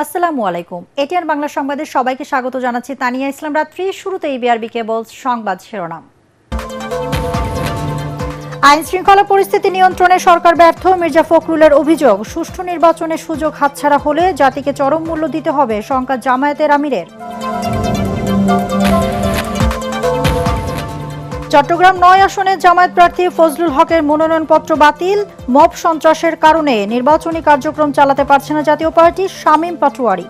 আসসালামু আলাইকুম। এটিএন বাংলা সংবাদে সবাইকে স্বাগত জানাচ্ছি তানিয়া ইসলাম রাত্রি। শুরুতেই বিআরবি কেবল সংবাদ শিরোনাম। আইন শৃঙ্খলা পরিস্থিতি নিয়ন্ত্রণে সরকার ব্যর্থ, মির্জা ফখরুলের অভিযোগ। সুষ্ঠু নির্বাচনের সুযোগ হাতছাড়া হলে জাতিকে চরম মূল্য দিতে হবে, শঙ্কা জামায়াতের আমিরের। চট্টগ্রাম ৯ আসনে জামায়াত প্রার্থী ফজলুল হকের মনোনয়নপত্র বাতিল। মব সন্ত্রাসের কারণে নির্বাচনী কার্যক্রম চালাতে পারছে না জাতীয় পার্টি, শামীম পাটোয়ারি।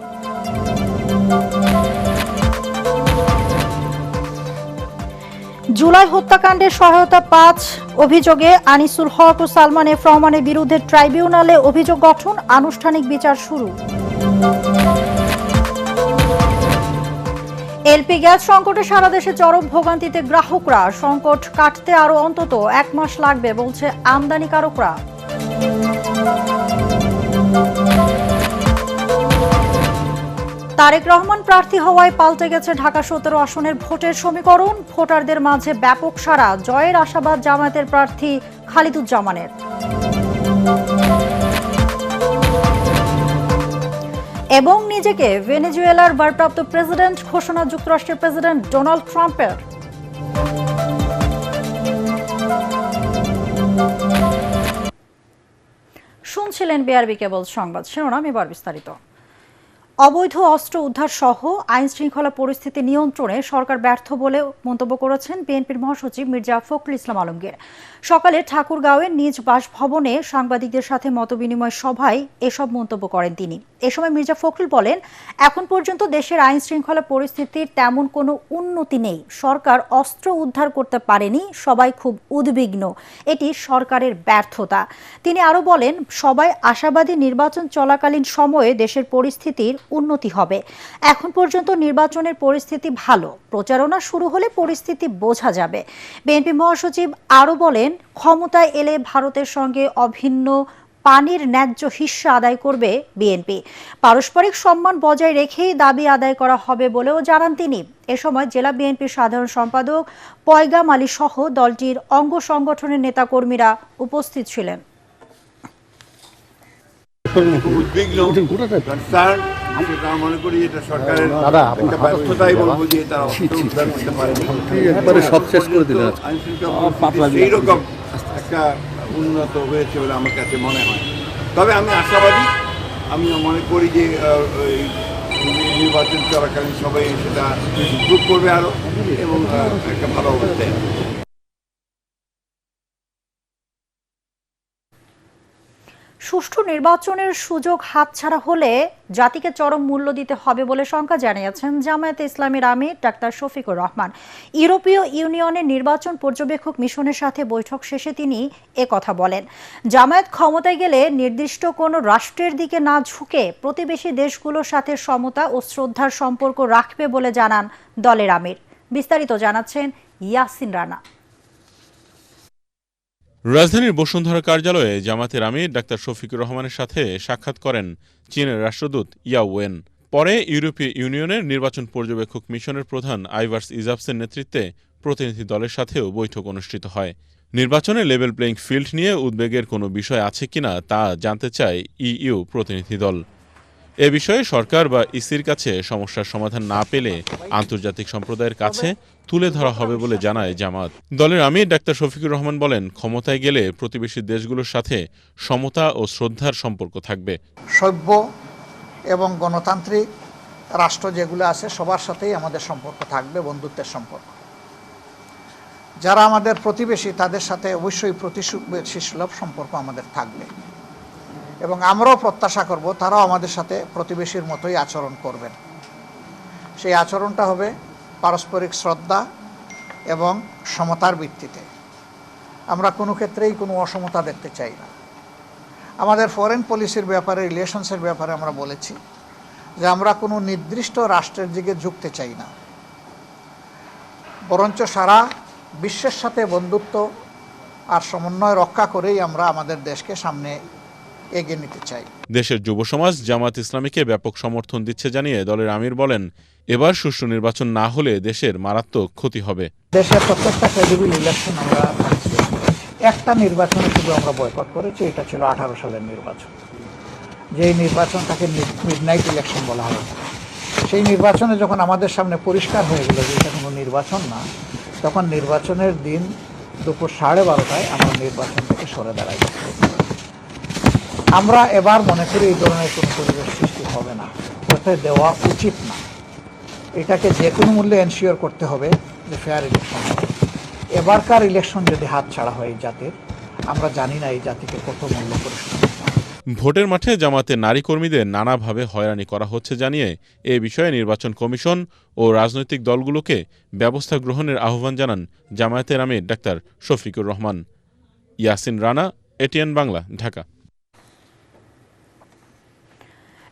জুলাই হত্যাকাণ্ডের সহায়তা ৫ অভিযোগে আনিসুল হক ও সালমান এফ রহমানের বিরুদ্ধে ট্রাইব্যুনালে অভিযোগ গঠন, আনুষ্ঠানিক বিচার শুরু। এলপি গ্যাস সংকটে সারা দেশে চরম ভোগান্তিতে গ্রাহকরা। সংকট কাটতে আরো অন্তত ১ মাস লাগবে বলছে আমদানিকারকরা। তারেক রহমান প্রার্থী হওয়ায় পাল্টে গেছে ঢাকা ১৭ আসনের ভোটের সমীকরণ। ভোটারদের মাঝে ব্যাপক সাড়া, জয়ের আশাবাদ জামায়াতের প্রার্থী খালিদুজ্জামানের। এবং নিজেকে ভেনেজুয়েলার ভারপ্রাপ্ত প্রেসিডেন্ট ঘোষণা যুক্তরাষ্ট্রের প্রেসিডেন্ট ডোনাল্ড ট্রাম্পের। শুনছিলেন বিআরবি কেবল সংবাদ শিরোনাম, এবার বিস্তারিত। অবৈধ অস্ত্র উদ্ধার সহ আইন শৃঙ্খলা পরিস্থিতি নিয়ন্ত্রণে সরকার ব্যর্থ বলে মন্তব্য করেছেন বিএনপির মহাসচিব মির্জা ফখরুল ইসলাম আলমগীর। সকালে ঠাকুরগাঁওয়ের নিজ বাসভবনে সাংবাদিকদের সাথে মতবিনিময় সভায় এসব মন্তব্য করেন তিনি। এ সময় মির্জা ফখরুল বলেন, এখন পর্যন্ত দেশের আইন শৃঙ্খলা পরিস্থিতির তেমন কোনো উন্নতি নেই। সরকার অস্ত্র উদ্ধার করতে পারেনি, সবাই খুব উদ্বিগ্ন, এটি সরকারের ব্যর্থতা। তিনি আরও বলেন, সবাই আশাবাদী নির্বাচন চলাকালীন সময়ে দেশের পরিস্থিতির উন্নতি হবে। এখন পর্যন্ত নির্বাচনের পরিস্থিতি ভালো, প্রচারণা শুরু হলে পরিস্থিতি বোঝা যাবে। বিএনপি মহাসচিব আরও বলেন, ক্ষমতায় এলে ভারতের সঙ্গে অভিন্ন পানির ন্যায্য হিস্সা আদায় করবে বিএনপি। পারস্পরিক সম্মান বজায় রেখেই দাবি আদায় করা হবে বলেও জানান তিনি। এ সময় জেলা বিএনপির সাধারণ সম্পাদক পয়গাম আলী সহ দলটির অঙ্গ সংগঠনের নেতাকর্মীরা উপস্থিত ছিলেন। মনে করি এটা সরকারের একটা ব্যর্থতাই বলবো যে এটা সব শেষ করে দিলেন। এইরকম একটা উন্নত হয়েছে বলে আমার কাছে মনে হয়। তবে আমি আশাবাদী, আমি মনে করি যে নির্বাচন চলাকালীন সবাই সেটা ইমপ্রুভ করবে আরো এবং একটা ভালো অবস্থায়। সুষ্ঠু নির্বাচনের সুযোগ হাতছাড়া হলে জাতিকে চরম মূল্য দিতে হবে বলে শঙ্কা জানিয়েছেন জামায়াতে ইসলামীর আমির ডাক্তার শফিকুর রহমান। ইউরোপীয় ইউনিয়নের নির্বাচন পর্যবেক্ষক মিশনের সাথে বৈঠক শেষে তিনি কথা বলেন। জামায়াত ক্ষমতায় গেলে নির্দিষ্ট কোনো রাষ্ট্রের দিকে না ঝুঁকে প্রতিবেশী দেশগুলোর সাথে সমতা ও শ্রদ্ধার সম্পর্ক রাখবে বলে জানান দলের আমির। বিস্তারিত জানাচ্ছেন ইয়াসিন রানা। রাজধানীর বসুন্ধরা কার্যালয়ে জামায়াতের আমির ডাক্তার শফিকুর রহমানের সাথে সাক্ষাৎ করেন চীনের রাষ্ট্রদূত ইয়া ওয়েন। পরে ইউরোপীয় ইউনিয়নের নির্বাচন পর্যবেক্ষক মিশনের প্রধান আইভার্স ইজাবসের নেতৃত্বে প্রতিনিধি দলের সাথেও বৈঠক অনুষ্ঠিত হয়। নির্বাচনে লেভেল প্লেইং ফিল্ড নিয়ে উদ্বেগের কোনো বিষয় আছে কিনা তা জানতে চায় ইইউ প্রতিনিধি দল। এ বিষয়ে সরকার বা ইসির কাছে সমস্যার সমাধান না পেলে আন্তর্জাতিক সম্প্রদায়ের কাছে তুলে ধরা হবে বলে জানায় জামাত। দলের আমির ডাক্তার শফিকুর রহমান বলেন, ক্ষমতায় গেলে প্রতিবেশী দেশগুলোর সাথে সমতা ও শ্রদ্ধার সম্পর্ক থাকবে। সভ্য এবং গণতান্ত্রিক রাষ্ট্র যেগুলো আছে সবার সাথেই আমাদের সম্পর্ক থাকবে, বন্ধুত্বের সম্পর্ক। যারা আমাদের প্রতিবেশী তাদের সাথে অবশ্যই প্রতিবেশী সুলভ সম্পর্ক আমাদের থাকবে এবং আমরাও প্রত্যাশা করব তারাও আমাদের সাথে প্রতিবেশীর মতোই আচরণ করবেন। সেই আচরণটা হবে পারস্পরিক শ্রদ্ধা এবং সমতার ভিত্তিতে। আমরা কোনো ক্ষেত্রেই কোনো অসমতা দেখতে চাই না। আমাদের ফরেন পলিসির ব্যাপারে, রিলেশনসের ব্যাপারে আমরা বলেছি যে আমরা কোনো নির্দিষ্ট রাষ্ট্রের দিকে ঝুঁকতে চাই না, বরঞ্চ সারা বিশ্বের সাথে বন্ধুত্ব আর সমন্বয় রক্ষা করেই আমরা আমাদের দেশকে সামনে এগিয়ে নিতে চাই। দেশের যুব সমাজ জামাত ইসলামীকে ব্যাপক সমর্থন দিচ্ছে জানিয়ে দলের আমির বলেন, এবার সুষ্ঠু নির্বাচন না হলে দেশের মারাত্মক ক্ষতি হবে। দেশের প্রত্যেকটা ক্রেডিবল ইলেকশন আমরা একটা নির্বাচনে শুধু আমরা বয়কট করেছি, এটা ছিল 18 সালের নির্বাচন। যে এই নির্বাচনটাকে মিডনাইট ইলেকশন বলা হয়। সেই নির্বাচনে যখন আমাদের সামনে পরিষ্কার হয়ে গেল যে এটা কোনো নির্বাচন না, তখন নির্বাচনের দিন দুপুর 12:30টায় আমরা নির্বাচন থেকে সরে দাঁড়াই। আমরা এবার মনে করি এই ধরনের কোনো পরিবেশ সৃষ্টি হবে না, হতে দেওয়া উচিত না। এটাকে যে কোনো মূল্যে এনশিওর করতে হবে যে ফেয়ার ইলেকশন হবে। এবারকার ইলেকশন যদি হাত ছাড়া হয় এই জাতির, আমরা জানি না এই জাতিকে কত মূল্য পরিশোধ করতে হবে। ভোটের মাঠে জামাতে নারী কর্মীদের নানাভাবে হয়রানি করা হচ্ছে জানিয়ে এ বিষয়ে নির্বাচন কমিশন ও রাজনৈতিক দলগুলোকে ব্যবস্থা গ্রহণের আহ্বান জানান জামায়াতের আমির ডাক্তার শফিকুর রহমান। ইয়াসিন রানা, এটিএন বাংলা, ঢাকা।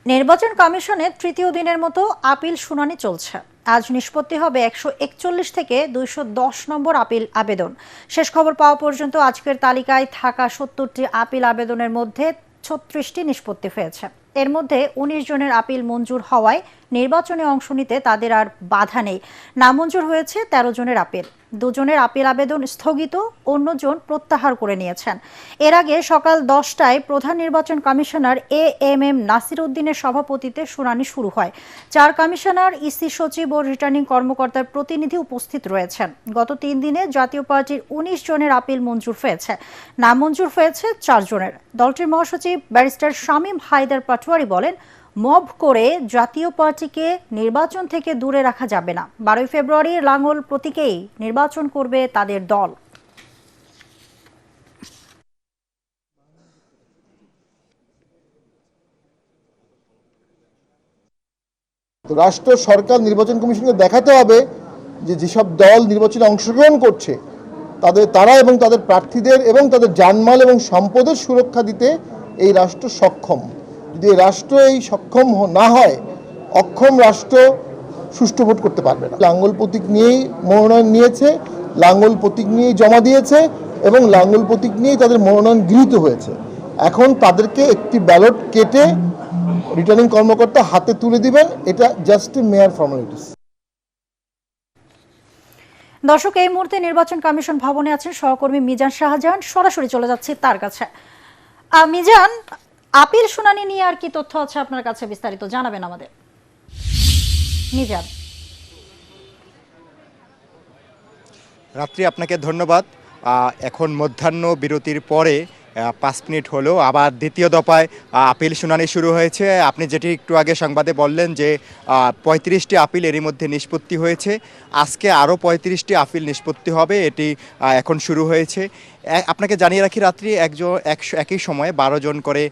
নির্বাচন কমিশনের তৃতীয় দিনের মতো আপিল শুনানি চলছে। আজ নিষ্পত্তি হবে 141 থেকে 210 নম্বর আপিল আবেদন। শেষ খবর পাওয়া পর্যন্ত আজকের তালিকায় থাকা 70টি আপিল আবেদনের মধ্যে 36টি নিষ্পত্তি হয়েছে। এর মধ্যে 19 জনের আপিল মঞ্জুর হওয়ায় নির্বাচনে অংশ নিতে তাদের আর বাধা নেই। নামঞ্জুর হয়েছে 13 জনের আপিল। 2 জনের আপিল আবেদন স্থগিত, অন্যজন প্রত্যাহার করে নিয়েছেন। এর আগে সকাল 10টায় প্রধান নির্বাচন কমিশনার AM নাসির উদ্দিনের সভাপতিত্বে শুনানি শুরু হয়। 4 কমিশনার, ইসি সচিব ও রিটার্নিং কর্মকর্তার প্রতিনিধি উপস্থিত রয়েছেন। গত 3 দিনে জাতীয় পার্টির 19 জনের আপিল মঞ্জুর হয়েছে, নামঞ্জুর হয়েছে 4 জনের। দলটির মহাসচিব ব্যারিস্টার শামীম হায়দার পাটোয়ারি বলেন, মব করে জাতীয় পার্টিকে নির্বাচন থেকে দূরে রাখা যাবে না। 12 ফেব্রুয়ারি লাঙ্গল প্রতীকেই নির্বাচন করবে তাদের দল। রাষ্ট্র সরকার নির্বাচন কমিশনকে দেখাতে হবে যে যেসব দল নির্বাচনে অংশগ্রহণ করছে তারা এবং তাদের প্রার্থীদের এবং তাদের জানমাল এবং সম্পদের সুরক্ষা দিতে এই রাষ্ট্র সক্ষম। যদি এই রাষ্ট্র এই সক্ষম না হয়, অক্ষম রাষ্ট্র সুষ্ঠু ভোট করতে পারবে না। লাঙ্গল প্রতীক নিয়েই মনোনয়ন নিয়েছে, লাঙ্গল প্রতীক নিয়েই জমা দিয়েছে এবং লাঙ্গল প্রতীক নিয়েই তাদের মনোনয়ন গৃহীত হয়েছে। এখন তাদেরকে একটি ব্যালট কেটে রিটার্নিং কর্মকর্তা হাতে তুলে দিবেন, এটা জাস্ট মেয়ার ফর্মালিটিস। দর্শক, এই মুহূর্তে নির্বাচন কমিশন ভবনে আছেন সহকর্মী মিজান শাহজাহান। সরাসরি চলে যাচ্ছি তার কাছে। মিজান, আপিল শুনানি নিয়ে আর কি তথ্য আছে আপনার কাছে, বিস্তারিত জানাবেন আমাদের। মিজান। রাত্রি, আপনাকে ধন্যবাদ। এখন মধ্যাহ্ন বিরতির পরে 5 মিনিট হলো আবার দ্বিতীয় দফায় আপিল শুনানি শুরু হয়েছে। আপনি যেটি একটু আগে সংবাদে বললেন যে 35টি আপিল এরই মধ্যে নিষ্পত্তি হয়েছে। আজকে আরও 35টি আপিল নিষ্পত্তি হবে, এটি এখন শুরু হয়েছে। আপনাকে জানিয়ে রাখি, রাত্রি একই সময়ে 12 জন করে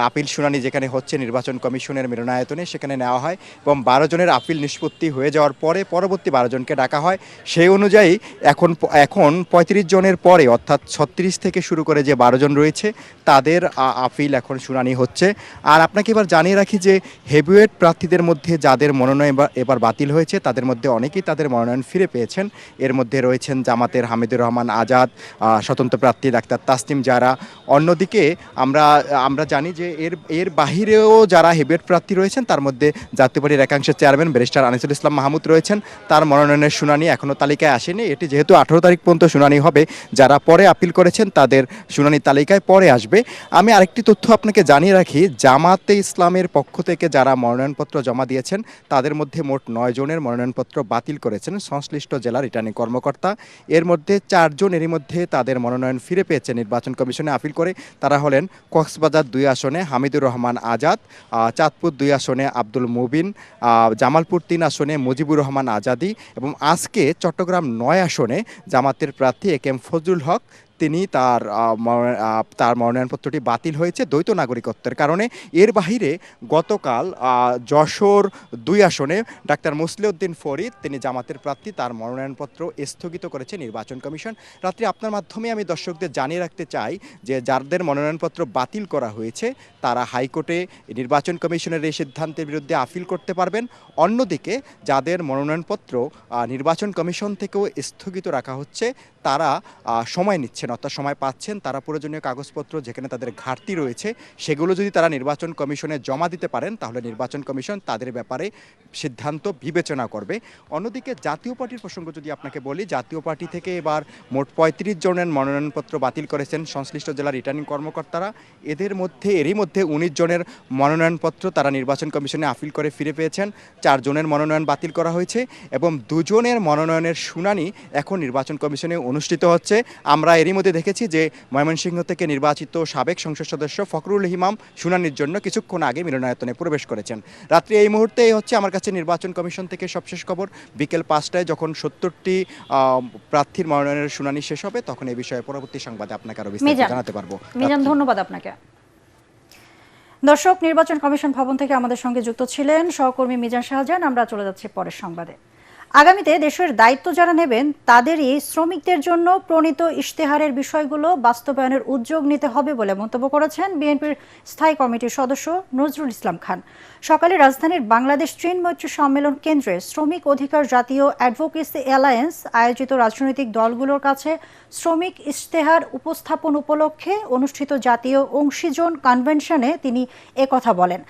আপিল শুনানি যেখানে হচ্ছে নির্বাচন কমিশনের মিলনায়তনে সেখানে নেওয়া হয় এবং 12 জনের আপিল নিষ্পত্তি হয়ে যাওয়ার পরে পরবর্তী 12 জনকে ডাকা হয়। সেই অনুযায়ী এখন 35 জনের পরে অর্থাৎ 36 থেকে শুরু করে যে 12 জন রয়েছে তাদের আপিল এখন শুনানি হচ্ছে। আর আপনাকে এবার জানিয়ে রাখি যে হেভিওয়েট প্রার্থীদের মধ্যে যাদের মনোনয়ন এবার বাতিল হয়েছে তাদের মধ্যে অনেকেই তাদের মনোনয়ন ফিরে পেয়েছেন। এর মধ্যে রয়েছেন জামাতের হামিদুর রহমান আজাদ, স্বতন্ত্র প্রার্থী ডাক্তার তাসনিম জারা। অন্যদিকে আমরা জানি যে এর বাহিরেও যারা হেভিওয়েট প্রার্থী রয়েছেন তার মধ্যে জাতীয় পার্টির একাংশের চেয়ারম্যান ব্যারিস্টার আনিসুল ইসলাম মাহমুদ রয়েছেন। তার মনোনয়নের শুনানি এখনও তালিকায় আসেনি। এটি যেহেতু 18 তারিখ পর্যন্ত শুনানি হবে, যারা পরে আপিল করেছেন তাদের শুনানি তালিকায় পরে আসবে। আমি আরেকটি তথ্য আপনাকে জানিয়ে রাখি, জামাতে ইসলামের পক্ষ থেকে যারা মনোনয়নপত্র জমা দিয়েছেন তাদের মধ্যে মোট 9 জনের মনোনয়নপত্র বাতিল করেছেন সংশ্লিষ্ট জেলা রিটার্নিং কর্মকর্তা। এর মধ্যে 4 জন এরই মধ্যে তাদের মনোনয়ন ফিরে পেয়েছে নির্বাচন কমিশনে আপিল করে। তারা হলেন কক্সবাজার 2 আসনে হামিদুর রহমান আজাদ, চাঁদপুর 2 আসনে আব্দুল মুবিন, জামালপুর 3 আসনে মুজিবুর রহমান আজাদি এবং আজকে চট্টগ্রাম 9 আসনে জামাতের প্রার্থী AK ফজলুল হক তিনি তার মনোনয়নপত্রটি বাতিল হয়েছে দ্বৈত নাগরিকত্বের কারণে। এর বাহিরে গতকাল যশোর 2 আসনে ডাক্তার মুসলিউদ্দিন ফরিদ তিনি জামাতের প্রার্থী, তার মনোনয়নপত্র স্থগিত করেছে নির্বাচন কমিশন। রাত্রি, আপনার মাধ্যমে আমি দর্শকদের জানিয়ে রাখতে চাই যে যাদের মনোনয়নপত্র বাতিল করা হয়েছে তারা হাইকোর্টে নির্বাচন কমিশনের এই সিদ্ধান্তের বিরুদ্ধে আপিল করতে পারবেন। অন্যদিকে যাদের মনোনয়নপত্র নির্বাচন কমিশন থেকেও স্থগিত রাখা হচ্ছে তারা সময় নিচ্ছেন, অর্থাৎ সময় পাচ্ছেন, তারা প্রয়োজনীয় কাগজপত্র যেখানে তাদের ঘাটতি রয়েছে সেগুলো যদি তারা নির্বাচন কমিশনে জমা দিতে পারেন তাহলে নির্বাচন কমিশন তাদের ব্যাপারে সিদ্ধান্ত বিবেচনা করবে। অন্যদিকে জাতীয় পার্টির প্রসঙ্গ যদি আপনাকে বলি, জাতীয় পার্টি থেকে এবার মোট ৩৫ জনের মনোনয়নপত্র বাতিল করেছেন সংশ্লিষ্ট জেলার রিটার্নিং কর্মকর্তারা। এরই মধ্যে ১৯ জনের মনোনয়নপত্র তারা নির্বাচন কমিশনে আপিল করে ফিরে পেয়েছেন। ৪ জনের মনোনয়ন বাতিল করা হয়েছে এবং ২ জনের মনোনয়নের শুনানি এখন নির্বাচন কমিশনে অনুষ্ঠিত হচ্ছে। আমরা এরই মধ্যে দেখেছি যে ময়মনসিংহ থেকে নির্বাচিত সাবেক সংসদ সদস্য ফখরুল ইমাম শুনানির জন্য কিছুক্ষণ আগে মিলনায়তনে প্রবেশ করেছেন। রাত্রি এই মুহূর্তে হচ্ছে আমার কাছে নির্বাচন কমিশন থেকে সবশেষ খবর, বিকেল ৫টায় যখন ৭০টি প্রার্থীর মনোনয়নের শুনানি শেষ হবে তখন এই বিষয়ে পরবর্তী সংবাদে আপনাকে আরো বিস্তারিত জানাতে পারবো। মিজান, ধন্যবাদ আপনাকে। দর্শক, নির্বাচন কমিশন ভবন থেকে আমাদের সঙ্গে যুক্ত ছিলেন সহকর্মী মিজান শাহজাহান। আমরা চলে যাচ্ছি পরের সংবাদে। আগামীতে দেশের দায়িত্ব যারা নেবেন তাদেরই শ্রমিকদের জন্য প্রণীত ইশতেহারের বিষয়গুলো বাস্তবায়নের উদ্যোগ নিতে হবে বলে মন্তব্য করেছেন বিএনপির স্থায়ী কমিটির সদস্য নজরুল ইসলাম খান। সকালে রাজধানীর বাংলাদেশ চীন মৈত্রী সম্মেলন কেন্দ্রে শ্রমিক অধিকার জাতীয় অ্যাডভোকেসি অ্যালায়েন্স আয়োজিত রাজনৈতিক দলগুলোর কাছে শ্রমিক ইশতেহার উপস্থাপন উপলক্ষে অনুষ্ঠিত জাতীয় অংশীজন কনভেনশনে তিনি একথা বলেন।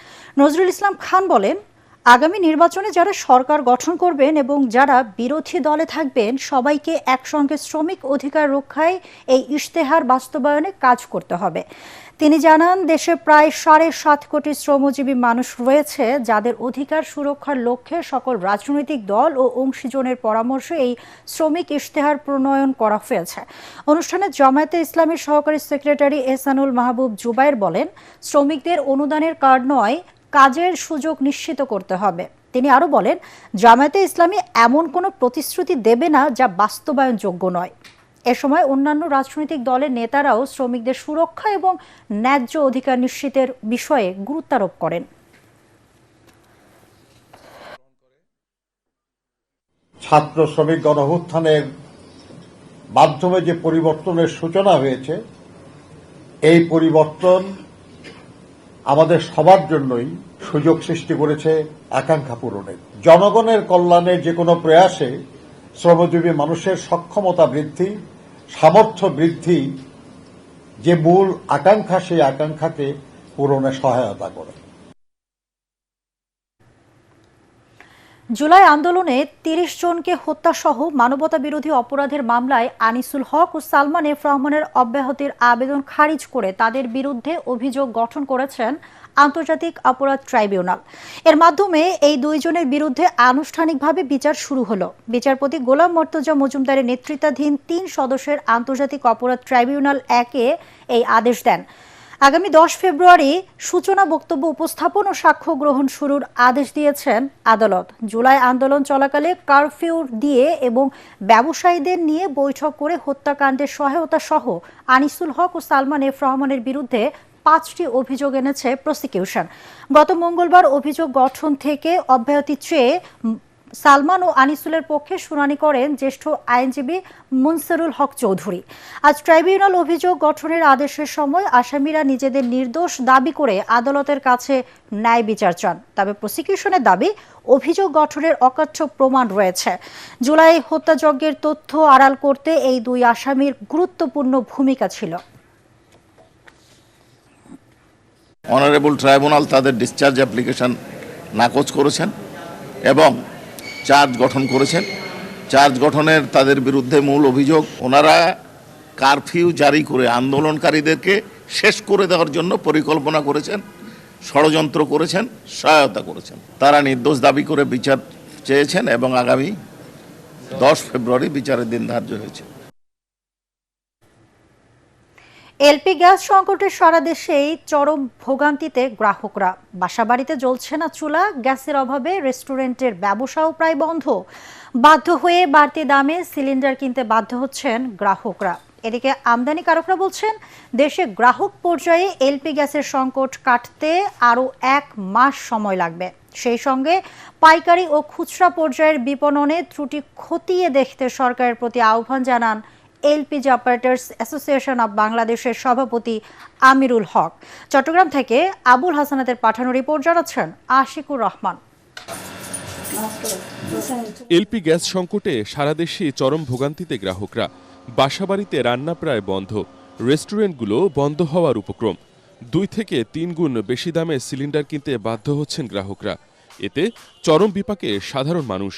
নজরুল ইসলাম খান বলেন, আগামী নির্বাচনে যারা সরকার গঠন করবেন এবং যারা বিরোধী দলে থাকবেন সবাইকে একসঙ্গে শ্রমিক অধিকার রক্ষায় এই ইশতেহার বাস্তবায়নে কাজ করতে হবে। তিনি জানান, দেশে প্রায় ৭.৫ কোটি শ্রমজীবী মানুষ রয়েছে যাদের অধিকার সুরক্ষার লক্ষ্যে সকল রাজনৈতিক দল ও অংশীজনের পরামর্শে এই শ্রমিক ইশতেহার প্রণয়ন করা হয়েছে। অনুষ্ঠানে জামায়াতে ইসলামীর সহকারী সেক্রেটারি এহসানুল মাহবুব জুবায়ের বলেন, শ্রমিকদের অনুদানের কার্ড নয়, কাজের সুযোগ নিশ্চিত করতে হবে। তিনি আরো বলেন, জামায়াতে ইসলামী এমন কোনো প্রতিশ্রুতি দেবে না যা বাস্তবায়নযোগ্য নয়। এ সময় অন্যান্য রাজনৈতিক দলের নেতারাও শ্রমিকদের সুরক্ষা এবং ন্যায্য অধিকার নিশ্চিতের বিষয়ে গুরুত্বারোপ করেন। ছাত্র শ্রমিক গণঅভ্যুত্থানের মাধ্যমে যে পরিবর্তনের সূচনা হয়েছে, এই পরিবর্তন আমাদের সবার জন্যই সুযোগ সৃষ্টি করেছে আকাঙ্ক্ষা পূরণের। জনগণের কল্যাণে যে কোনো প্রয়াসে শ্রমজীবী মানুষের সক্ষমতা বৃদ্ধি, সামর্থ্য বৃদ্ধি যে মূল আকাঙ্ক্ষা, সেই আকাঙ্ক্ষাকে পূরণে সহায়তা করে। জুলাই আন্দোলনে ৩০ জনকে হত্যাসহ মানবতা বিরোধী অপরাধের মামলায় আনিসুল হক ও সালমান এফ রহমানের অব্যাহতির আবেদন খারিজ করে তাদের বিরুদ্ধে অভিযোগ গঠন করেছেন আন্তর্জাতিক অপরাধ ট্রাইব্যুনাল। এর মাধ্যমে এই দুইজনের বিরুদ্ধে আনুষ্ঠানিকভাবে বিচার শুরু হলো। বিচারপতি গোলাম মর্তজা মজুমদারের নেতৃত্বাধীন ৩ সদস্যের আন্তর্জাতিক অপরাধ ট্রাইব্যুনাল ১-এ এই আদেশ দেন। আগামী ১০ ফেব্রুয়ারি সূচনা বক্তব্য উপস্থাপন ও সাক্ষ্য গ্রহণ শুরুর আদেশ দিয়েছেন আদালত। জুলাই আন্দোলন চলাকালে কারফিউ দিয়ে এবং ব্যবসায়ীদের নিয়ে বৈঠক করে হত্যাকাণ্ডের সহায়তা সহ আনিসুল হক ও সালমান এফ রহমানের বিরুদ্ধে 5টি অভিযোগ এনেছে প্রসিকিউশন। গত মঙ্গলবার অভিযোগ গঠন থেকে অব্যাহতি চেয়ে সালমান ও আনিসুলের পক্ষে শুনানি করেন জ্যেষ্ঠ আইনজীবী মুনসেরুল হক চৌধুরী। আজ ট্রাইব্যুনাল অভিযোগ গঠনের আদেশের সময় আসামিরা নিজেদের নির্দোষ দাবি করে আদালতের কাছে ন্যায় বিচার চান। তবে প্রসিকিউশনের দাবি, অভিযোগ গঠনের অকাট্য প্রমাণ রয়েছে। জুলাই হত্যাযজ্ঞের তথ্য আড়াল করতে এই দুই আসামির গুরুত্বপূর্ণ ভূমিকা ছিল। অনারেবল ট্রাইব্যুনাল তাদের ডিসচার্জ অ্যাপ্লিকেশন নাকচ করেছেন এবং চার্জ গঠন করেছেন। চার্জ গঠনের তাদের বিরুদ্ধে মূল অভিযোগ, ওনারা কারফিউ জারি করে আন্দোলনকারীদেরকে শেষ করে দেওয়ার জন্য পরিকল্পনা করেছেন, ষড়যন্ত্র করেছেন, সহায়তা করেছেন। তারা নির্দোষ দাবি করে বিচার চেয়েছেন এবং আগামী 10 ফেব্রুয়ারি বিচারের দিন ধার্য হয়েছে। এলপি গ্যাস সংকটে সারা দেশেই চরম ভোগান্তিতে গ্রাহকরা। বাসাবাড়িতে জ্বলছে না চুলা, গ্যাসের অভাবে রেস্টুরেন্টের ব্যবসাও প্রায় বন্ধ। বাধ্য হয়ে বাড়তি দামে সিলিন্ডার কিনতে বাধ্য হচ্ছেন গ্রাহকরা। এদিকে আমদানিকারকরা বলছেন, দেশে গ্রাহক পর্যায়ে এলপি গ্যাসের সংকট কাটতে আরও 1 মাস সময় লাগবে। সেই সঙ্গে পাইকারি ও খুচরা পর্যায়ের বিপণনে ত্রুটি খতিয়ে দেখতে সরকারের প্রতি আহ্বান জানান এলপিজি অপারেটর্স অ্যাসোসিয়েশন অব বাংলাদেশের সভাপতি আমিরুল হক। চট্টগ্রাম থেকে আবুল হাসানাতের পাঠানো রিপোর্ট জানাচ্ছেন আশিকুর রহমান। এলপি গ্যাস সংকটে সারা দেশে চরম ভোগান্তিতে গ্রাহকরা। বাসাবাড়িতে রান্না প্রায় বন্ধ, রেস্টুরেন্টগুলো বন্ধ হওয়ার উপক্রম। 2 থেকে 3 গুণ বেশি দামে সিলিন্ডার কিনতে বাধ্য হচ্ছেন গ্রাহকরা। এতে চরম বিপাকে সাধারণ মানুষ।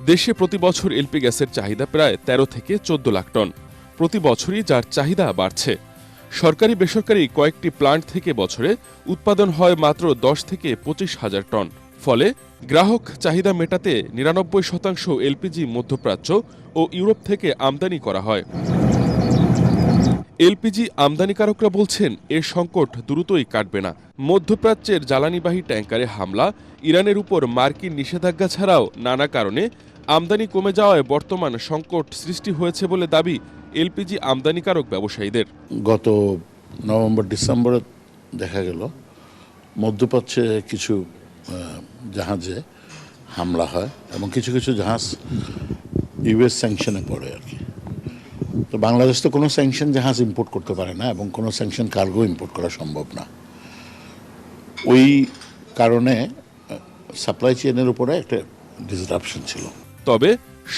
দেশে প্রতি বছর এলপি গ্যাসের চাহিদা প্রায় 13 থেকে 14 লাখ টন। প্রতি বছরই যার চাহিদা বাড়ছে। সরকারি বেসরকারি কয়েকটি প্লান্ট থেকে বছরে উৎপাদন হয় মাত্র 10 থেকে 25 হাজার টন। ফলে গ্রাহক চাহিদা মেটাতে 99% এলপিজি মধ্যপ্রাচ্য ও ইউরোপ থেকে আমদানি করা হয়। এলপিজি আমদানিকারকরা বলছেন এর সংকট দ্রুতই কাটবে না। মধ্যপ্রাচ্যের জ্বালানিবাহী ট্যাঙ্কারে হামলা, ইরানের উপর মার্কিন নিষেধাজ্ঞা ছাড়াও নানা কারণে আমদানি কমে যাওয়ায় বর্তমান সংকট সৃষ্টি হয়েছে বলে দাবি এলপিজি আমদানিকারক ব্যবসায়ীদের। গত নভেম্বর ডিসেম্বরে দেখা গেল মধ্যপ্রাচ্যে কিছু জাহাজে হামলা হয় এবং কিছু কিছু জাহাজ ইউএস স্যাংশনে পড়ে আর কি। তো বাংলাদেশ তো কোনো স্যাংশন জাহাজ ইম্পোর্ট করতে পারে না এবং কোনো স্যাংশন কার্গো ইম্পোর্ট করা সম্ভব না। ওই কারণে সাপ্লাই চেইনের উপরে একটা ডিসরাপশন ছিল। তবে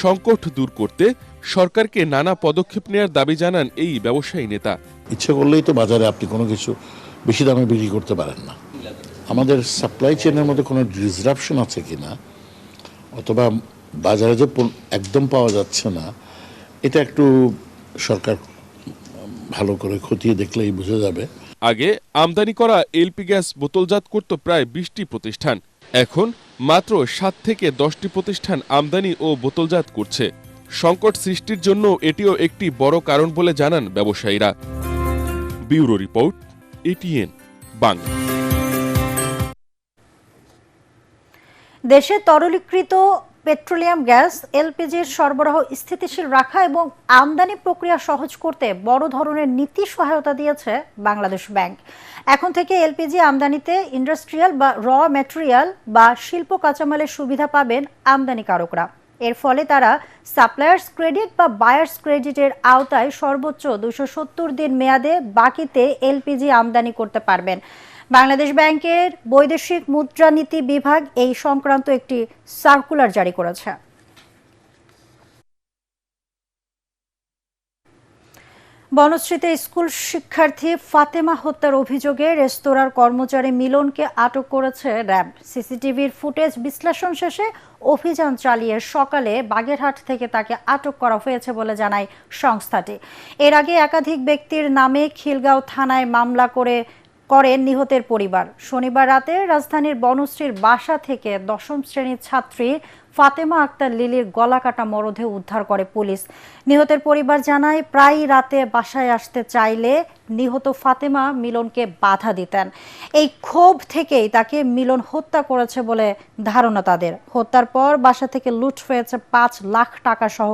সংকট দূর করতে সরকারকে নানা পদক্ষেপ নেওয়ার দাবি জানান এই ব্যবসায়ী নেতা। ইচ্ছে করলেই তো বাজারে আপনি কোনো কিছু বেশি দামে বিক্রি করতে পারেন না। আমাদের সাপ্লাই চেইনের মধ্যে কোনো ডিসরাপশন আছে কিনা অথবা বাজারে যে একদম পাওয়া যাচ্ছে না, এটা একটু সরকার ভালো করে খতিয়ে দেখলেই বোঝা যাবে। আগে আমদানি করা এলপি গ্যাস বোতলজাত করত প্রায় 20টি প্রতিষ্ঠান। এখন মাত্র 7 থেকে 10টি প্রতিষ্ঠান আমদানি ও বোতলজাত করছে। সংকট সৃষ্টির জন্য এটিও একটি বড় কারণ বলে জানান ব্যবসায়ীরা। Bureau report, ATN Bangla. দেশে তরলীকৃত পেট্রোলিয়াম গ্যাস এলপিজির সরবরাহ স্থিতিশীল রাখা এবং আমদানি প্রক্রিয়া সহজ করতে বড় ধরনের নীতি সহায়তা দিয়েছে বাংলাদেশ ব্যাংক। এখন থেকে এলপিজি আমদানিতে ইন্ডাস্ট্রিয়াল বা র ম্যাটেরিয়াল বা শিল্প কাঁচামালের সুবিধা পাবেন আমদানিকারকরা। এর ফলে তারা সাপ্লায়ার্স ক্রেডিট বা বায়ার্স ক্রেডিটের আওতায় সর্বোচ্চ 270 দিন মেয়াদে বাকিতে এলপিজি আমদানি করতে পারবেন। বাংলাদেশ ব্যাংকের বৈদেশিক মুদ্রানীতি বিভাগ এই সংক্রান্ত একটি সার্কুলার জারি করেছে। বনশ্রীতে স্কুল শিক্ষার্থী ফাতেমা হত্যার অভিযোগে রেস্তোরাঁর কর্মচারী মিলনকে আটক করেছে র্যাব। সিসিটিভির ফুটেজ বিশ্লেষণ শেষে অভিযান চালিয়ে সকালে বাগেরহাট থেকে তাকে আটক করা হয়েছে বলে জানায় সংস্থাটি। এর আগে একাধিক ব্যক্তির নামে খিলগাঁও থানায় মামলা করেন নিহতের পরিবার। শনিবার রাতে রাজধানীর বনশ্রীর বাসা থেকে 10ম শ্রেণীর ছাত্রী ফাতেমা আক্তার লিলির গলাকাটা মরদেহ উদ্ধার করে পুলিশ। নিহতের পরিবার জানায় প্রায় রাতে বাসায় আসতে চাইলে নিহত ফাতেমা মিলনকে বাধা দিতেন। এই ক্ষোভ থেকেই তাকে মিলন হত্যা করেছে বলে ধারণা তাদের। হত্যার পর বাসা থেকে লুট হয়েছে 5 লাখ টাকা সহ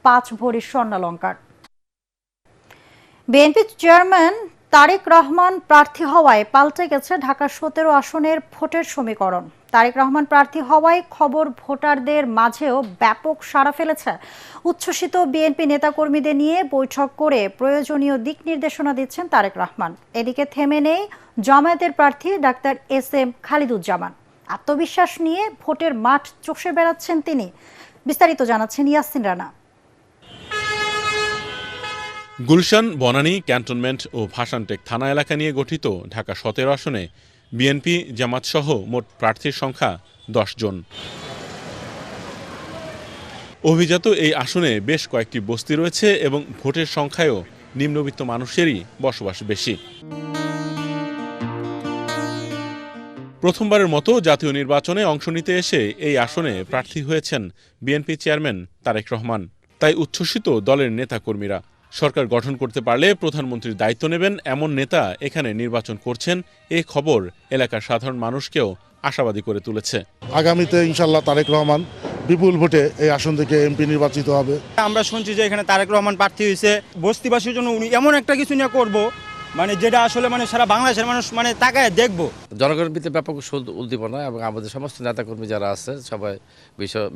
5 ভরি স্বর্ণালংকার। বিএনপি চেয়ারম্যান তারেক রহমান প্রার্থী হওয়ায় পাল্টে গেছে ঢাকা 17 আসনের ভোটের সমীকরণ। তারেক রহমান প্রার্থী হওয়ায় খবর ভোটারদের মাঝেও ব্যাপক সাড়া ফেলেছে। উচ্ছ্বসিত বিএনপি নেতাকর্মীদের নিয়ে বৈঠক করে প্রয়োজনীয় দিক নির্দেশনা দিচ্ছেন তারেক রহমান। এদিকে থেমে নেই জামায়াতের প্রার্থী ডাক্তার এস.এম. খালিদুজ্জামান। আত্মবিশ্বাস নিয়ে ভোটের মাঠ চষে বেড়াচ্ছেন তিনি। বিস্তারিত জানাচ্ছেন ইয়াসিন রানা। গুলশান, বনানী, ক্যান্টনমেন্ট ও ভাসানটেক থানা এলাকা নিয়ে গঠিত ঢাকা 17 আসনে বিএনপি জামাত সহ মোট প্রার্থীর সংখ্যা 10 জন। অভিজাত এই আসনে বেশ কয়েকটি বস্তি রয়েছে এবং ভোটের সংখ্যায়ও নিম্নবিত্ত মানুষেরই বসবাস বেশি। প্রথমবারের মতো জাতীয় নির্বাচনে অংশ নিতে এসে এই আসনে প্রার্থী হয়েছেন বিএনপি চেয়ারম্যান তারেক রহমান। তাই উচ্ছ্বসিত দলের নেতাকর্মীরা। সরকার গঠন করতে পারলে প্রধানমন্ত্রীর দায়িত্ব নেবেন এমন নেতা এখানে নির্বাচন করছেন, এই খবর এলাকার সাধারণ মানুষকেও আশাবাদী করে তুলেছে। আগামীতে ইনশাল্লাহ তারেক রহমান বিপুল ভোটে এই আসন থেকে এমপি নির্বাচিত হবে। আমরা শুনছি যে এখানে তারেক রহমান প্রার্থী হয়েছে, বস্তিবাসীর জন্য উনি এমন একটা কিছু নিয়ে করবো যেটা আসলে সারা বাংলাদেশের মানুষ তাকায় দেখবো। জনগণের ভিতরে ব্যাপক উদ্দীপনা এবং আমাদের সমস্ত নেতাকর্মী যারা আছে সবাই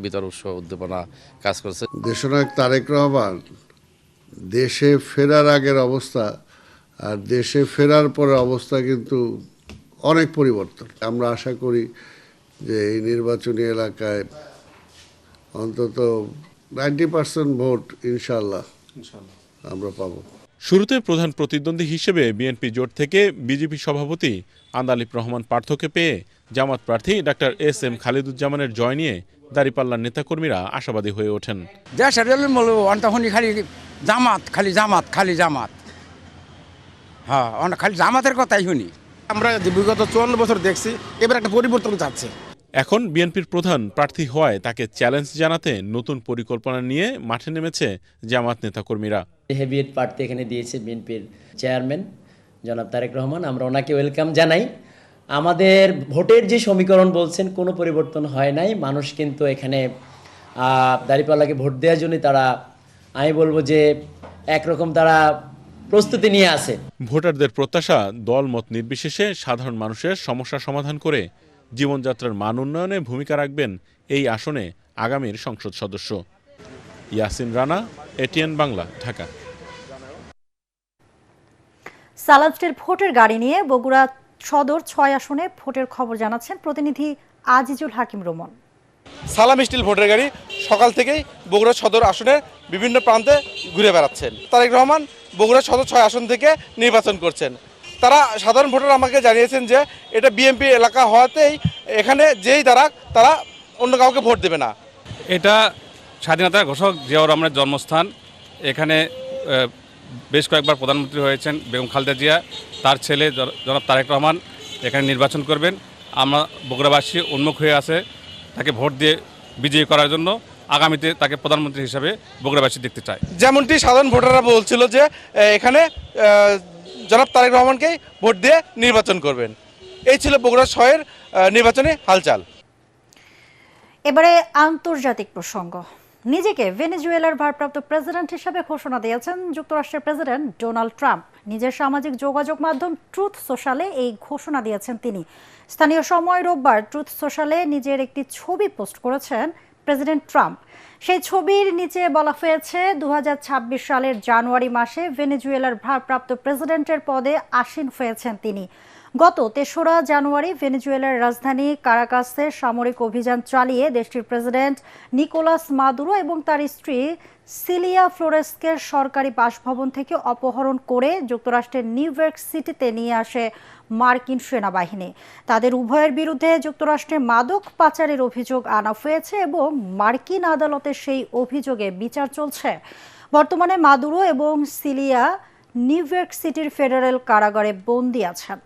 ভিতর উদ্দীপনা কাজ করছে। দেশনায়ক তারেক রহমান দেশে ফেরার আগের অবস্থা আর দেশে ফেরার পরের অবস্থা কিন্তু অনেক পরিবর্তন। আমরা আশা করি যে এই নির্বাচনী এলাকায় অন্তত 90% ভোট ইনশাল্লাহ আমরা পাবো। শুরুতে প্রধান প্রতিদ্বন্দ্বী হিসেবে বিএনপি জোট থেকে বিজেপি সভাপতি আন্দালিব রহমান পার্থকে পেয়ে জামাত প্রার্থী ডাক্তার এস.এম. খালিদুজ্জামানের জয় নিয়ে দাঁড়িপাল্লার নেতাকর্মীরা আশাবাদী হয়ে ওঠেন। হ্যাঁ, খালি জামাতের কথাই শুনি। আমরা বিগত 54 বছর দেখছি, এবার একটা পরিবর্তন চাচ্ছে। এখন বিএনপির প্রধান প্রার্থী হওয়ায় তাকে চ্যালেঞ্জ জানাতে নতুন পরিকল্পনা নিয়ে মাঠে নেমেছে জামাত নেতাকর্মীরা। হেভিয়েট প্রার্থী এখানে দিয়েছে বিএনপির চেয়ারম্যান জনাব তারেক রহমান, আমরা ওনাকে ওয়েলকাম জানাই। আমাদের ভোটের যে সমীকরণ বলছেন কোনো পরিবর্তন হয় নাই, মানুষ কিন্তু এখানে দাঁড়িপাল্লাকে ভোট দেওয়ার জন্য তারা, আমি বলবো যে একরকম তারা প্রস্তুতি নিয়ে আছে। ভোটারদের প্রত্যাশা দল মত নির্বিশেষে সাধারণ মানুষের সমস্যা সমাধান করে জীবনযাত্রার মান উন্নয়নে ভূমিকা রাখবেন এই আসনে আগামীর সংসদ সদস্য। ইয়াসিন রানা, এটিএন বাংলা, ঢাকা। সালামস্টের ভোটের গাড়ি নিয়ে বগুড়া সদর 6 আসনে ভোটের খবর জানাচ্ছেন প্রতিনিধি আজিজুল হাকিম রোমন। সালাম স্টিল ভোটের গাড়ি সকাল থেকেই বগুড়া সদর আসনের বিভিন্ন প্রান্তে ঘুরে বেড়াচ্ছেন। তারেক রহমান বগুড়া সদর 6 আসন থেকে নির্বাচন করছেন। তারা সাধারণ ভোটার আমাকে জানিয়েছেন যে এটা বিএনপি এলাকা হওয়াতেই এখানে যেই দাঁড়াক তারা অন্য কাউকে ভোট দেবে না। এটা স্বাধীনতার ঘোষক জিয়াউর রহমানের জন্মস্থান। এখানে বেশ কয়েকবার প্রধানমন্ত্রী হয়েছেন বেগম খালেদা জিয়া, তার ছেলে জনাব তারেক রহমান এখানে নির্বাচন করবেন। আমরা বগুড়াবাসী উন্মুখ হয়ে আছে তাকে ভোট দিয়ে বিজয়ী করার জন্য। আগামীতে তাকে প্রধানমন্ত্রী হিসাবে বগুড়াবাসী দেখতে চায়। যেমনটি সাধারণ ভোটাররা বলছিল যে এখানে জনাব তারেক রহমানকেই ভোট দিয়ে নির্বাচন করবেন। এই ছিল বগুড়া 6-এর নির্বাচনী হালচাল। এবারে আন্তর্জাতিক প্রসঙ্গ। নিজেকে ভেনেজুয়েলার ভারপ্রাপ্ত প্রেসিডেন্ট হিসেবে ঘোষণা দিয়েছেন যুক্তরাষ্ট্রের প্রেসিডেন্ট ডোনাল্ড ট্রাম্প। নিজের সামাজিক যোগাযোগ মাধ্যম ট্রুথ সোশ্যালে এই ঘোষণা দিয়েছেন তিনি। স্থানীয় সময় রোববার ট্রুথ সোশ্যালে নিজের একটি ছবি পোস্ট করেছেন প্রেসিডেন্ট ট্রাম্প। সেই ছবির নিচে বলা হয়েছে 2026 সালের জানুয়ারি মাসে ভেনেজুয়েলার ভারপ্রাপ্ত প্রেসিডেন্টের পদে আসীন হয়েছেন তিনি। গত 3রা জানুয়ারি ভেনেজুয়েলার রাজধানী কারাকাসে সামরিক অভিযান চালিয়ে দেশটির প্রেসিডেন্ট নিকোলাস মাদুরো এবং তার স্ত্রী সিলিয়া ফ্লোরেসকে সরকারি বাসভবন থেকে অপহরণ করে যুক্তরাষ্ট্রের নিউ ইয়র্ক সিটিতে নিয়ে আসে মার্কিন সেনাবাহিনী। তাদের উভয়ের বিরুদ্ধে যুক্তরাষ্ট্রে মাদক পাচারের অভিযোগ আনা হয়েছে এবং মার্কিন আদালতে সেই অভিযোগে বিচার চলছে। বর্তমানে মাদুরো এবং সিলিয়া নিউ ইয়র্ক সিটির ফেডারেল কারাগারে বন্দী আছেন।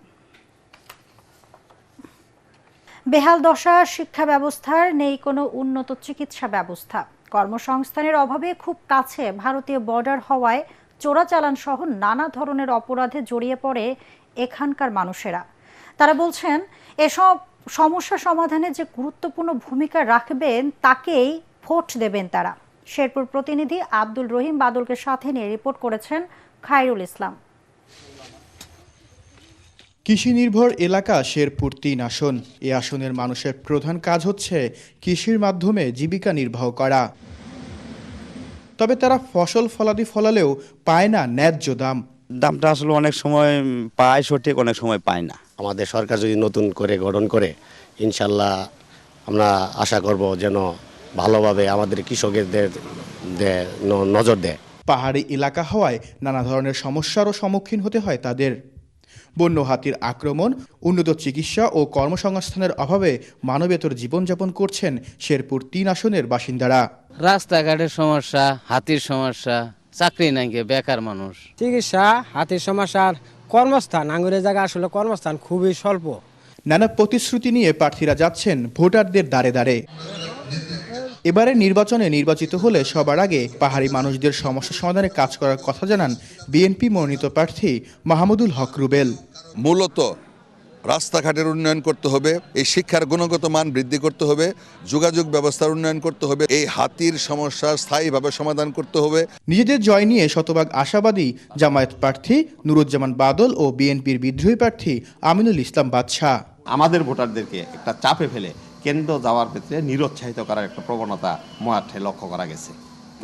বেহাল দশা শিক্ষা ব্যবস্থার, নেই কোনো উন্নত চিকিৎসা ব্যবস্থা। কর্মসংস্থানের অভাবে খুব কাছে ভারতীয় বর্ডার হওয়ায় চোরাচালান সহ নানা ধরনের অপরাধে জড়িয়ে পড়ে এখানকার মানুষেরা। তারা বলছেন এসব সমস্যা সমাধানে যে গুরুত্বপূর্ণ ভূমিকা রাখবেন তাকেই ভোট দেবেন তারা। শেরপুর প্রতিনিধি আব্দুল রহিম বাদলকে সাথে নিয়ে রিপোর্ট করেছেন খায়রুল ইসলাম। কৃষি নির্ভর এলাকা শেরপুর 3 আসন। এই আসনের মানুষের প্রধান কাজ হচ্ছে কৃষির মাধ্যমে জীবিকা নির্বাহ করা। তবে তারা ফসল ফলাদি ফলালেও পায় না ন্যায্য দাম। দামটা আসলে অনেক সময় পায় সঠিক, অনেক সময় পায় না। আমাদের সরকার যদি নতুন করে গঠন করে ইনশাল্লাহ আমরা আশা করব যেন ভালোভাবে আমাদের কৃষকদের নজর দেয়। পাহাড়ি এলাকা হওয়ায় নানা ধরনের সমস্যারও সম্মুখীন হতে হয় তাদের। বন্য হাতির আক্রমণ, উন্নত চিকিৎসা ও কর্মসংস্থানের অভাবে মানবেতর জীবনযাপন করছেন শেরপুর 3 আসনের বাসিন্দারা। রাস্তাঘাটের সমস্যা, হাতির সমস্যা, চাকরি নাই, বেকার মানুষ। চিকিৎসা, হাতির সমস্যা, কর্মস্থান, আঙুরের জায়গা আসলে কর্মস্থান খুবই স্বল্প। নানা প্রতিশ্রুতি নিয়ে প্রার্থীরা যাচ্ছেন ভোটারদের দ্বারে দ্বারে। এবারে নির্বাচনে নির্বাচিত হলে সবার আগে পাহাড়ি মানুষদের সমস্যা সমাধানে কাজ করার কথা জানান বিএনপি মনোনীত প্রার্থী মাহমুদুল হক রুবেল। মূলত রাস্তাঘাটের উন্নয়ন করতে হবে, এই শিক্ষার গুণগত মান বৃদ্ধি করতে হবে, যোগাযোগ ব্যবস্থার উন্নয়ন করতে হবে, এই হাতির সমস্যা স্থায়ীভাবে সমাধান করতে হবে। নিজেদের জয় নিয়ে শতভাগ আশাবাদী জামায়াত প্রার্থী নুরুজ্জামান বাদল ও বিএনপির বিদ্রোহী প্রার্থী আমিনুল ইসলাম বাদশা। আমাদের ভোটারদেরকে একটা চাপে ফেলে কেন্দ্র যাওয়ার ক্ষেত্রে নিরুৎসাহিত করার একটা প্রবণতা মাঠে লক্ষ্য করা গেছে।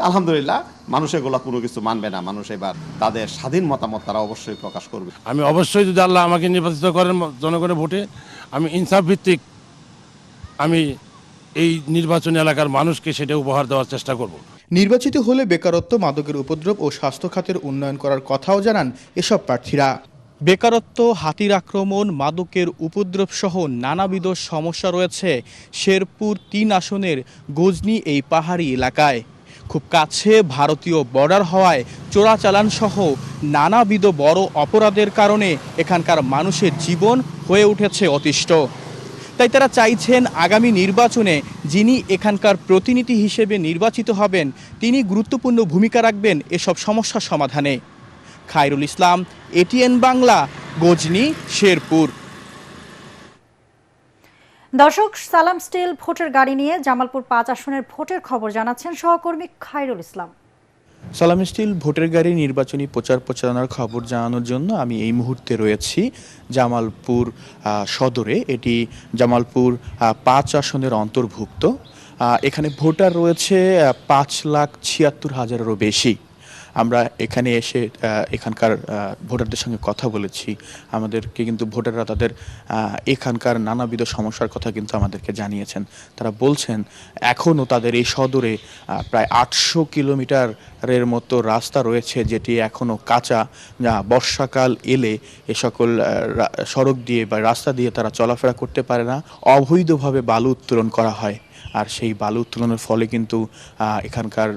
আলহামদুলিল্লাহ, মানুষ এগুলা কোনো কিছু মানবে না। মানুষ এবার তাদের স্বাধীন মতামত তারা অবশ্যই প্রকাশ করবে। আমি অবশ্যই, যদি আল্লাহ আমাকে নির্বাচিত করেন জনগণের ভোটে, আমি ইনসাফ ভিত্তিক আমি এই নির্বাচনী এলাকার মানুষকে সেটা উপহার দেওয়ার চেষ্টা করব। নির্বাচিত হলে বেকারত্ব, মাদকের উপদ্রব ও স্বাস্থ্য খাতের উন্নয়ন করার কথাও জানান এসব প্রার্থীরা। বেকারত্ব, হাতির আক্রমণ, মাদকের উপদ্রব সহ নানাবিধ সমস্যা রয়েছে শেরপুর ৩ আসনের গজনি এই পাহাড়ি এলাকায়। খুব কাছে ভারতীয় বর্ডার হওয়ায় চোরাচালান সহ নানাবিধ বড় অপরাধের কারণে এখানকার মানুষের জীবন হয়ে উঠেছে অতিষ্ঠ। তাই তারা চাইছেন আগামী নির্বাচনে যিনি এখানকার প্রতিনিধি হিসেবে নির্বাচিত হবেন তিনি গুরুত্বপূর্ণ ভূমিকা রাখবেন এসব সমস্যা সমাধানে। খায়রুল ইসলাম, এটিএন বাংলা, গজনি, শেরপুর। দর্শক, সালাম স্টিল ভোটের গাড়ি নিয়ে জামালপুর 5 আসনের ভোটের খবর জানাচ্ছেন সহকর্মী খায়রুল ইসলাম। সালাম স্টিল ভোটের গাড়ি নির্বাচনী প্রচার প্রচারণার খবর জানানোর জন্য আমি এই মুহূর্তে রয়েছি জামালপুর সদরে। এটি জামালপুর 5 আসনের অন্তর্ভুক্ত। এখানে ভোটার রয়েছে 5,76,000-এরও বেশি। আমরা এখানে এসে এখানকার ভোটারদের সঙ্গে কথা বলেছি। আমাদেরকে কিন্তু ভোটাররা তাদের এখানকার নানাবিধ সমস্যার কথা কিন্তু আমাদেরকে জানিয়েছেন। তারা বলছেন এখনও তাদের এই সদরে প্রায় 800 কিলোমিটারের মতো রাস্তা রয়েছে যেটি এখনও কাঁচা। বর্ষাকাল এলে এ সকল সড়ক দিয়ে বা রাস্তা দিয়ে তারা চলাফেরা করতে পারে না। অবৈধভাবে বালু উত্তোলন করা হয়, আর সেই বালু উত্তোলনের ফলে কিন্তু এখানকার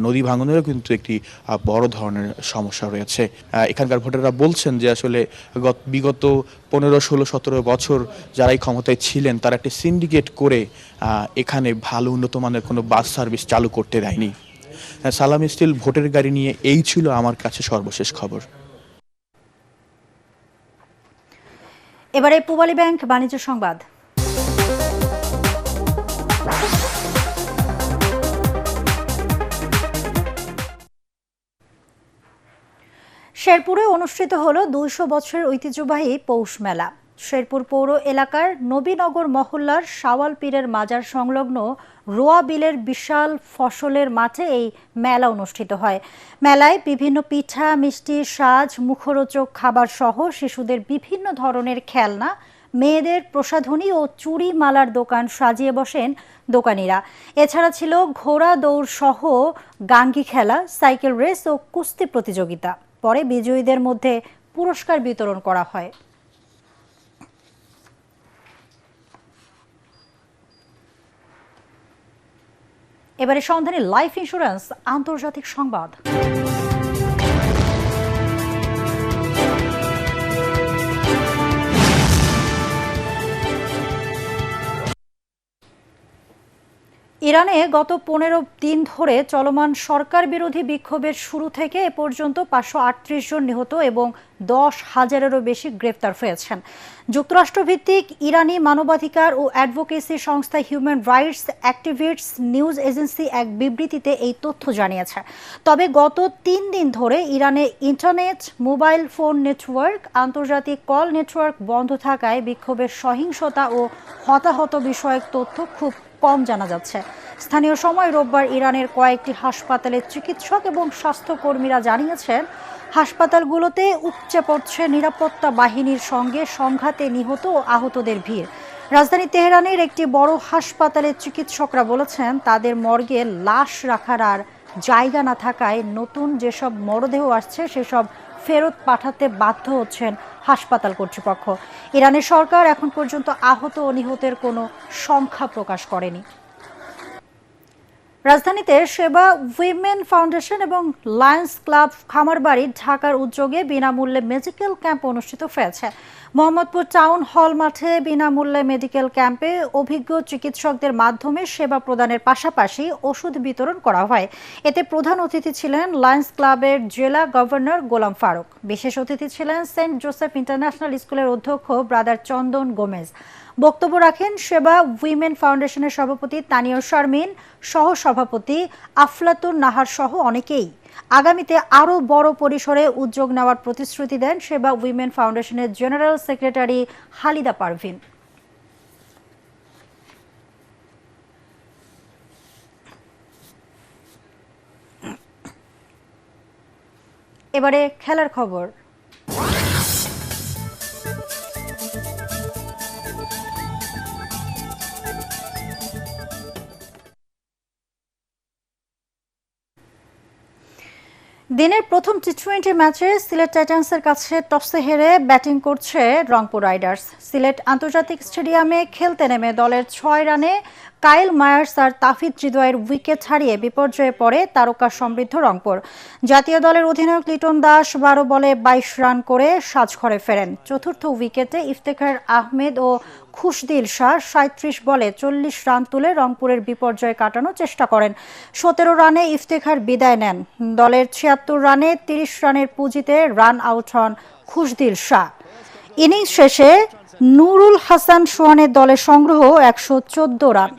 নদী ভাঙনেরও কিন্তু একটি বড় ধরনের সমস্যা রয়েছে। এখানকার ভোটাররা বলছেন যে আসলে বিগত 15, 16, 17 বছর যারা এই ক্ষমতায় ছিলেন তারা একটি সিন্ডিকেট করে এখানে ভালো উন্নত মানের কোনো বাস সার্ভিস চালু করতে দেয়নি। সালাম স্টিল ভোটের গাড়ি নিয়ে এই ছিল আমার কাছে সর্বশেষ খবর। এবারে পূবালী ব্যাংক বাণিজ্য সংবাদ। শেরপুরে অনুষ্ঠিত হলো 200 বছরের ঐতিহ্যবাহী পৌষ মেলা। শেরপুর পৌর এলাকার নবীনগর মহল্লার শাওয়াল পীরের মাজার সংলগ্ন রোয়া বিলের বিশাল ফসলের মাঠে এই মেলা অনুষ্ঠিত হয়। মেলায় বিভিন্ন পিঠা, মিষ্টি, সাজ, মুখরোচক খাবার সহ শিশুদের বিভিন্ন ধরনের খেলনা, মেয়েদের প্রসাধনী ও চুড়ি মালার দোকান সাজিয়ে বসেন দোকানিরা। এছাড়া ছিল ঘোড়া দৌড় সহ গাঙ্গি খেলা, সাইকেল রেস ও কুস্তি প্রতিযোগিতা। পরে বিজয়ীদের মধ্যে পুরস্কার বিতরণ করা হয়। এবারে সন্ধানী লাইফ ইন্স্যুরেন্স আন্তর্জাতিক সংবাদ। ইরানে গত 15 দিন ধরে চলমান সরকার বিরোধী বিক্ষোভের শুরু থেকে এ পর্যন্ত 538 জন নিহত এবং 10,000-এরও বেশি গ্রেফতার হয়েছেন। যুক্তরাষ্ট্রভিত্তিক ইরানি মানবাধিকার ও অ্যাডভোকেসি সংস্থা human rights activists news agency এক বিবৃতিতে এই তথ্য জানিয়েছে। তবে গত 3 দিন ধরে ইরানে ইন্টারনেট, মোবাইল ফোন নেটওয়ার্ক, আন্তর্জাতিক কল নেটওয়ার্ক বন্ধ থাকায় বিক্ষোভের সহিংসতা ও হতাহত বিষয়ক তথ্য খুব কম জানা যাচ্ছে। স্থানীয় সময় রোববার ইরানের কয়েকটি হাসপাতালের চিকিৎসক এবং স্বাস্থ্যকর্মীরা জানিয়েছেন হাসপাতালগুলোতে উপচে পড়ছে নিরাপত্তা বাহিনীর সঙ্গে সংঘাতে নিহত ও আহতদের ভিড়। রাজধানী তেহরানের একটি বড় হাসপাতালের চিকিৎসকরা বলেছেন তাদের মর্গে লাশ রাখার আর জায়গা না থাকায় নতুন যেসব মরদেহ আসছে সেসব ফেরত পাঠাতে বাধ্য হচ্ছেন হাসপাতাল কর্তৃপক্ষ। ইরানের সরকার এখন পর্যন্ত আহত ও নিহতের কোনো সংখ্যা প্রকাশ করেনি। রাজধানীতে সেবা উইমেন ফাউন্ডেশন এবং লায়ন্স ক্লাব খামারবাড়ি ঢাকার উদ্যোগে বিনামূল্যে মেডিকেল ক্যাম্প অনুষ্ঠিত হয়েছে। মোহাম্মদপুর টাউন হল মাঠে বিনামূল্যে মেডিকেল ক্যাম্পে অভিজ্ঞ চিকিৎসকদের মাধ্যমে সেবা প্রদানের পাশাপাশি ওষুধ বিতরণ করা হয়। এতে প্রধান অতিথি ছিলেন লায়ন্স ক্লাবের জেলা গভর্নর গোলাম ফারুক। বিশেষ অতিথি ছিলেন সেন্ট জোসেফ ইন্টারন্যাশনাল স্কুলের অধ্যক্ষ ব্রাদার চন্দন গোমেজ। বক্তব্য রাখেন সেবা উইমেন ফাউন্ডেশনের সভাপতি তানিয়া শারমিন, সহ সভাপতি আফলাতুন নাহার সহ অনেকেই। আগামীতে আরও বড় পরিসরে উদ্যোগ নেওয়ার প্রতিশ্রুতি দেন সেবা উইমেন ফাউন্ডেশনের জেনারেল সেক্রেটারি হালিদা পারভিন। এবারে খেলার খবর। দিনের প্রথম টি20 ম্যাচে সিলেট টাইটান্সের কাছে টসে হেরে ব্যাটিং করছে রংপুর রাইডার্স। সিলেট আন্তর্জাতিক স্টেডিয়ামে খেলতে নেমে দলের 6 রানে কাইল মায়ার্স আর তাফিদ হৃদয়ের উইকেট হারিয়ে বিপর্যয়ে পড়ে তারকা সমৃদ্ধ রংপুর। জাতীয় দলের অধিনায়ক লিটন দাস 12 বলে 22 রান করে সাজঘরে ফেরেন। চতুর্থ উইকেটে ইফতেখার আহমেদ ও খুশদিল শাহ 37 বলে 40 রান তুলে রংপুরের বিপর্যয় কাটানোর চেষ্টা করেন। 17 রানে ইফতেখার বিদায় নেন। দলের 76 রানে 30 রানের পুঁজিতে রান আউট হন খুশদিল শাহ। ইনিংস শেষে নুরুল হাসান সোহানের দলের সংগ্রহ 114 রান।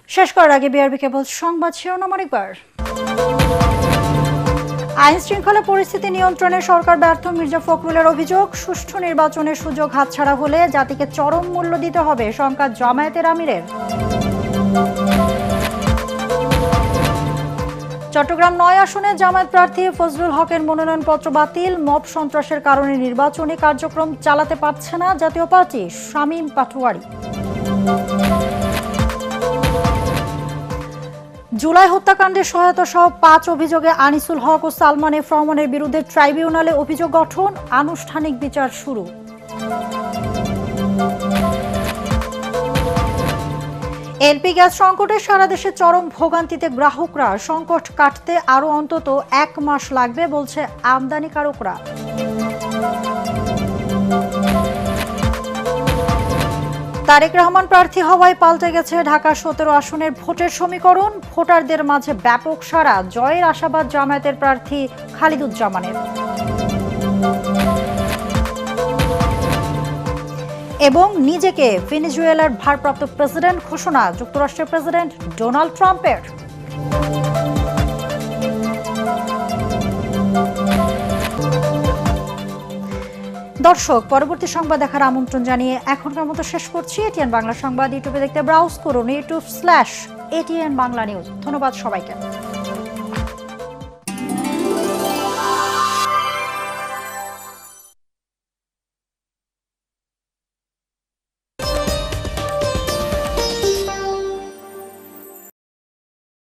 শেষ করার আগে বিআরবি কেবল সংবাদ শিরোনাম আরেকবার। আইন শৃঙ্খলা পরিস্থিতি নিয়ন্ত্রণে সরকার ব্যর্থ, মির্জা ফখরুলের অভিযোগ। সুষ্ঠু নির্বাচনের সুযোগ হাতছাড়া হলে জাতিকে চরম মূল্য দিতে হবে, শঙ্কা জামায়াতের আমিরের। চট্টগ্রাম 9 আসনে জামায়াত প্রার্থী ফজলুল হকের মনোনয়নপত্র বাতিল। মব সন্ত্রাসের কারণে নির্বাচনী কার্যক্রম চালাতে পারছে না জাতীয় পার্টি, শামীম পাটোয়ারি। জুলাই হত্যাকাণ্ডে সহায়তা সহ 5 অভিযোগে আনিসুল হক ও সালমান এফ রহমানের বিরুদ্ধে ট্রাইব্যুনালে অভিযোগ গঠন, আনুষ্ঠানিক বিচার শুরু। এলপি গ্যাস সংকটে সারা দেশে চরম ভোগান্তিতে গ্রাহকরা। সংকট কাটতে আরো অন্তত 1 মাস লাগবে বলছে আমদানিকারকরা। তারেক রহমান প্রার্থী হওয়ায় পাল্টে গেছে ঢাকা 17 আসনের ভোটের সমীকরণ। ভোটারদের মাঝে ব্যাপক সাড়া, জয়ের আশাবাদ জামায়াতের প্রার্থী খালিদুজ্জামানের। এবং নিজেকে ভেনেজুয়েলার ভারপ্রাপ্ত প্রেসিডেন্ট ঘোষণা যুক্তরাষ্ট্রের প্রেসিডেন্ট ডোনাল্ড ট্রাম্পের। দর্শক, পরবর্তী সংবাদ দেখার আমন্ত্রণ জানিয়ে এখনকার মতো শেষ করছি। এটিএন বাংলা সংবাদ ইউটিউবে দেখতে ব্রাউজ করুন youtube/ATN বাংলা নিউজ। ধন্যবাদ সবাইকে।